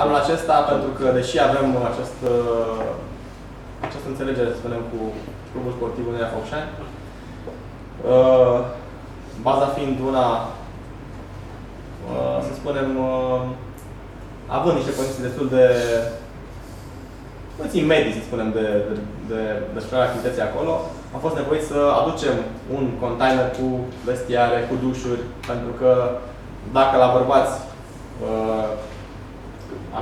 anul acesta, pentru că deși avem această înțelegere, să spunem, cu Clubul Sportiv Unirea Focșani, baza fiind una, să spunem, având niște condiții destul de puțin medii, să spunem, de desfășurarea activității acolo, am fost nevoit să aducem un container cu vestiare, cu dușuri, pentru că dacă la bărbați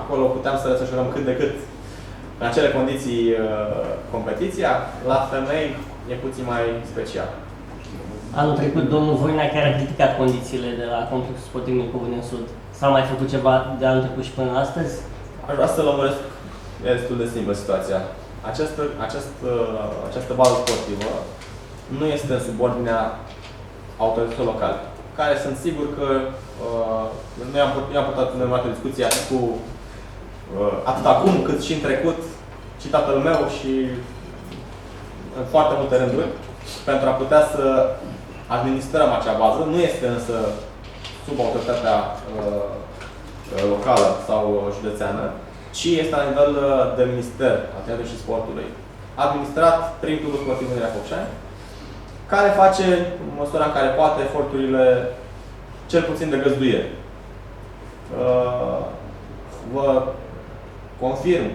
acolo puteam să desfășurăm cât de cât în acele condiții competiția, la femei e puțin mai special. Anul trecut, domnul Voina chiar a criticat condițiile de la Complexul Sportiv Micoveni în Sud. S-a mai făcut ceva de anul trecut și până astăzi? Aș vrea să lămuresc, e destul de simplă situația. Această bază sportivă nu este în subordinea autorităților locale, care sunt sigur că noi am putut în discuția cu atât acum cât și în trecut, și tatăl meu și în foarte multe rânduri, pentru a putea să administrăm acea bază. Nu este însă sub autoritatea locală sau județeană, ci este la nivel de Minister al Tineretului și Sportului, administrat prin Clubul Sportiv Unirea Focșani, care face, în măsura în care poate, eforturile cel puțin de găzduire. Vă confirm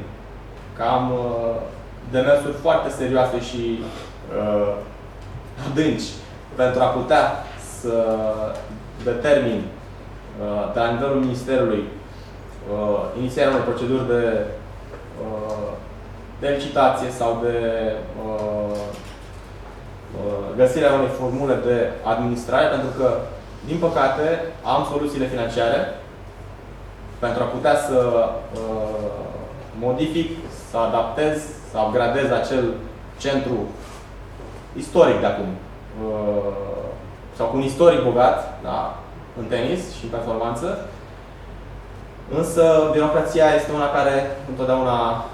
că am demersuri foarte serioase și adânci pentru a putea să determin de la nivelul Ministerului inițierea unei proceduri de licitație sau de găsirea unei formule de administrare, pentru că, din păcate, am soluțiile financiare pentru a putea să modific, să adaptez, să upgradez acel centru istoric de acum, sau cu un istoric bogat, da, în tenis și în performanță. Însă birocrația este una care întotdeauna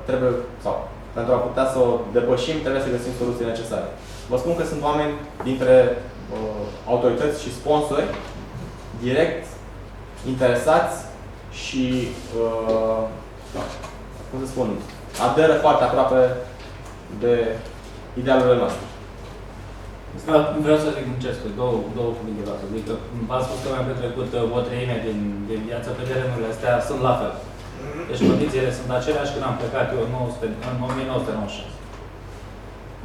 trebuie, sau pentru a putea să o depășim, trebuie să găsim soluții necesare. Vă spun că sunt oameni dintre autorități și sponsori direct interesați și, cum să spun, aderă foarte aproape de idealurile noastre. Vreau să ridic două cuvinte la asta. Adică v-ați spus că mi-am petrecut o treime din viață pe terenurile astea, sunt la fel. Deci condițiile sunt aceleași când am plecat eu în 1996.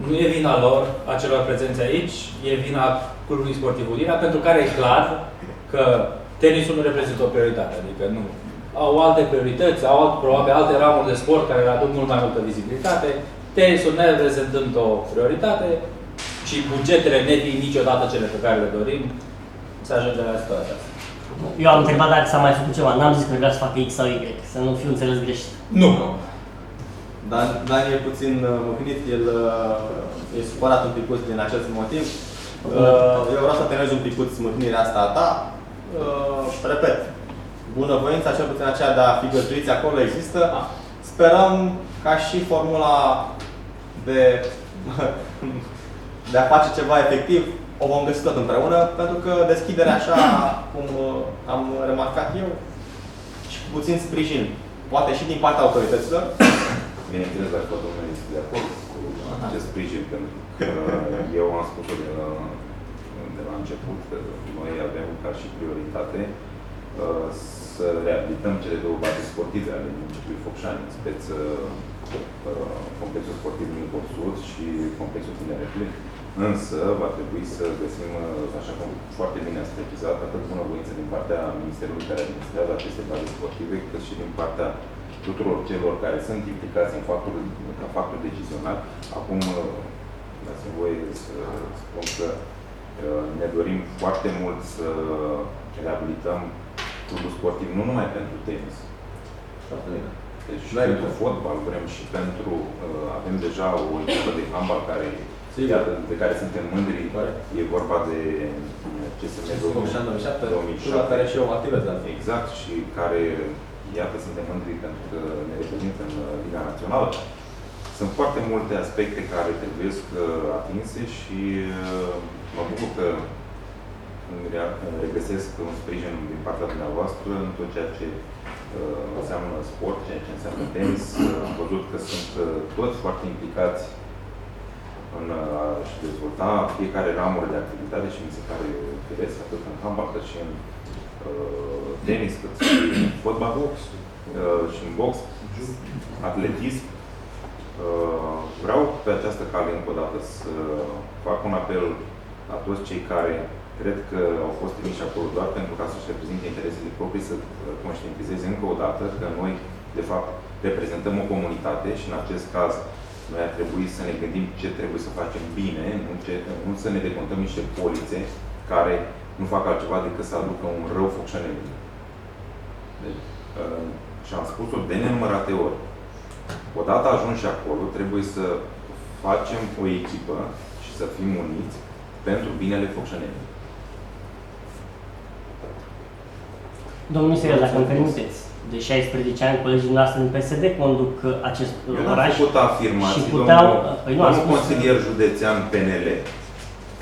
Nu e vina lor, a celor prezenți aici, e vina Clubului Sportiv Unirea, pentru care e clar că tenisul nu reprezintă o prioritate. Adică nu. Au alte priorități, probabil alte ramuri de sport care le aduc mult mai multă vizibilitate. Tenisul ne reprezentând o prioritate și bugetele ne fiind niciodată cele pe care le dorim, se ajunge la situația asta. Eu am întrebat dacă s-a mai făcut ceva. N-am zis că vrea să facă X sau Y, să nu fiu înțeles greșit. Nu. Dan e puțin mâhnit, el e supărat un picuț din acest motiv. Eu vreau să atenuez un picuț mâhnirea asta a ta. Repet, bunăvoința, cel puțin aceea de a fi găzduiți acolo, există. Sperăm ca și formula de a face ceva efectiv o vom găsi tot împreună, pentru că deschiderea, așa cum am remarcat eu, și cu puțin sprijin, poate și din partea autorităților. Bineînțeles, dacă domnul este de acord cu acest sprijin, pentru că eu am spus-o de la început, că noi avem ca și prioritate să reabilităm cele două baze sportive ale municipiului Focșani, speț complexul sportiv Mincov Sud și complexul Tineretului. Însă va trebui să găsim, așa cum foarte bine ați precizat, atât bunăvoință din partea Ministerului care administrează aceste baze sportive, cât și din partea tuturor celor care sunt implicați în factor decizional. Acum, dați-mi voie să spun că ne dorim foarte mult să reabilităm clubul sportiv, nu numai pentru tenis. Deci și pentru fotbal, vrem și pentru... avem deja o echipă de handbal care, de care suntem mândri. E vorba de CSM 2007, la care și eu activez. Exact, și care, iată, suntem mândri pentru că ne reprezintă în Liga Națională. Sunt foarte multe aspecte care trebuie atinse și mă bucur că regăsesc un sprijin din partea dumneavoastră în tot ceea ce înseamnă sport, ceea ce înseamnă tenis. Am văzut că sunt toți foarte implicați în a-și dezvolta fiecare ramură de activitate și mi se pare firesc atât în handbal cât și în tenis, cât și în fotbal, și în box, atletism. Vreau pe această cale încă o dată să fac un apel la toți cei care cred că au fost trimiși acolo doar pentru ca să-și reprezinte interesele proprii, să conștientizeze încă o dată că noi, de fapt, reprezentăm o comunitate și în acest caz noi ar trebui să ne gândim ce trebuie să facem bine, nu să ne decontăm niște polițe care nu fac altceva decât să aducă un rău Focșănelului. Deci, și am spus-o de nenumărate ori. Odată ajunși acolo, trebuie să facem o echipă și să fim uniți pentru binele Focșănelului. Domnul Miseria, dacă îmi permiteți, de 16 ani, colegii noastre din PSD conduc acest Eu oraș. n-am făcut afirmații, și puteau, domnul consilier județean PNL,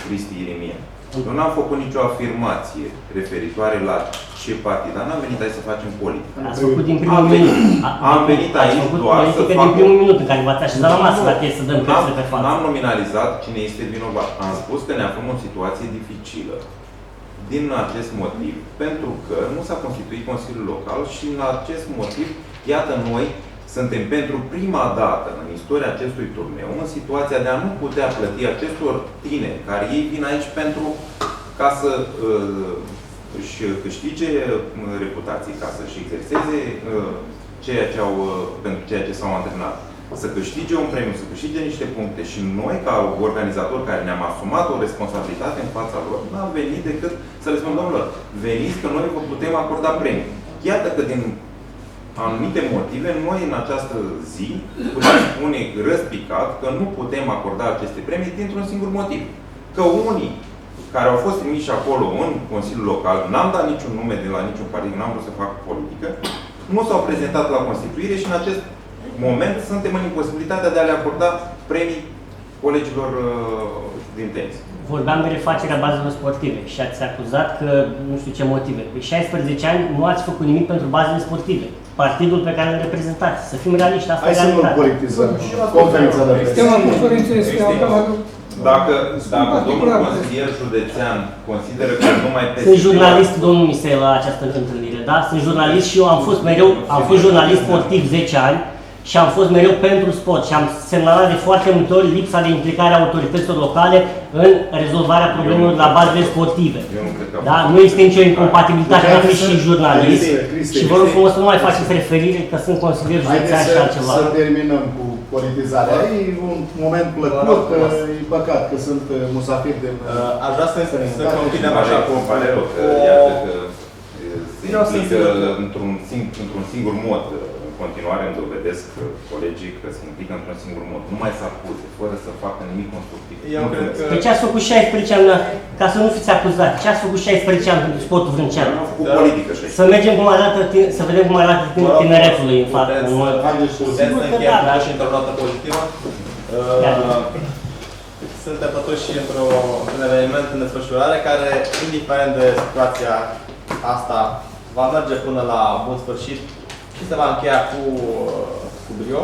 Cristi Irimian. Eu n-am făcut nicio afirmație referitoare la ce partid, dar n-am venit aici să facem politică. Ați făcut din primul minut. Am venit aici doar să fac... din primul minut în care v-ați așezat la masă, dacă e să dăm cărțile pe față. N-am nominalizat cine este vinovat. Am spus că ne aflăm în o situație dificilă. Din acest motiv, pentru că nu s-a constituit Consiliul Local și în acest motiv, iată, noi suntem pentru prima dată în istoria acestui turneu în situația de a nu putea plăti acestor tineri care ei vin aici pentru ca să își câștige reputații, ca să-și exerseze pentru ceea ce s-au antrenat. Să câștige un premiu, să câștige niște puncte și noi, ca organizatori care ne-am asumat o responsabilitate în fața lor, n-am venit decât să le spun, domnilor, veniți că noi vă putem acorda premii. Iată că din anumite motive, noi în această zi putem spune răspicat că nu putem acorda aceste premii dintr-un singur motiv. Că unii care au fost trimiși acolo în Consiliul Local, n-am dat niciun nume de la niciun partid, n-am vrut să fac politică, nu s-au prezentat la Constituire și în acest moment suntem în imposibilitatea de a le acorda premii colegilor din tenis. Vorbeam de refacerea bazelor sportive și ați acuzat că nu știu ce motive. Pe 16 ani nu ați făcut nimic pentru bazele sportive. Partidul pe care îl reprezentați. Să fim realiști, asta e realitatea. Hai să nu politizăm. Conferința de presă. Dacă domnul consilier județean consideră că numai pe... Sunt jurnalist, domnul Misel, la această întâlnire, da? Sunt jurnalist și eu am fost jurnalist sportiv 10 ani și am fost mereu pentru sport și am semnalat de foarte multe ori lipsa de implicare a autorităților locale în rezolvarea problemelor la bazele sportive. Da? Nu este nicio incompatibilitate între fi și jurnalist și vă rog frumos să nu mai faceți referire că sunt consilier județean și altceva. Să terminăm cu politizarea. E un moment plăcut, e păcat că sunt musafir de... Aș vrea să conchidem așa cu o... Iată că se implică într-un singur mod. În continuare îmi dovedesc colegii că se implică într-un singur mod. Nu mai să acuze, fără să facă nimic constructiv. Eu cred că... Pe ce ați făcut 16 ani, ca să nu fiți acuzați, ce ați făcut 16 ani pentru sportul vrâncean? Nu am făcut politică 16. Să mergem cum arată, să vedem cum arată tineretului în fapt. Puteți să încheiem și într-o notă pozitivă. Suntem totuși într-un eveniment în desfășurare care, indiferent de situația asta, va merge până la bun sfârșit și se va încheia cu brio.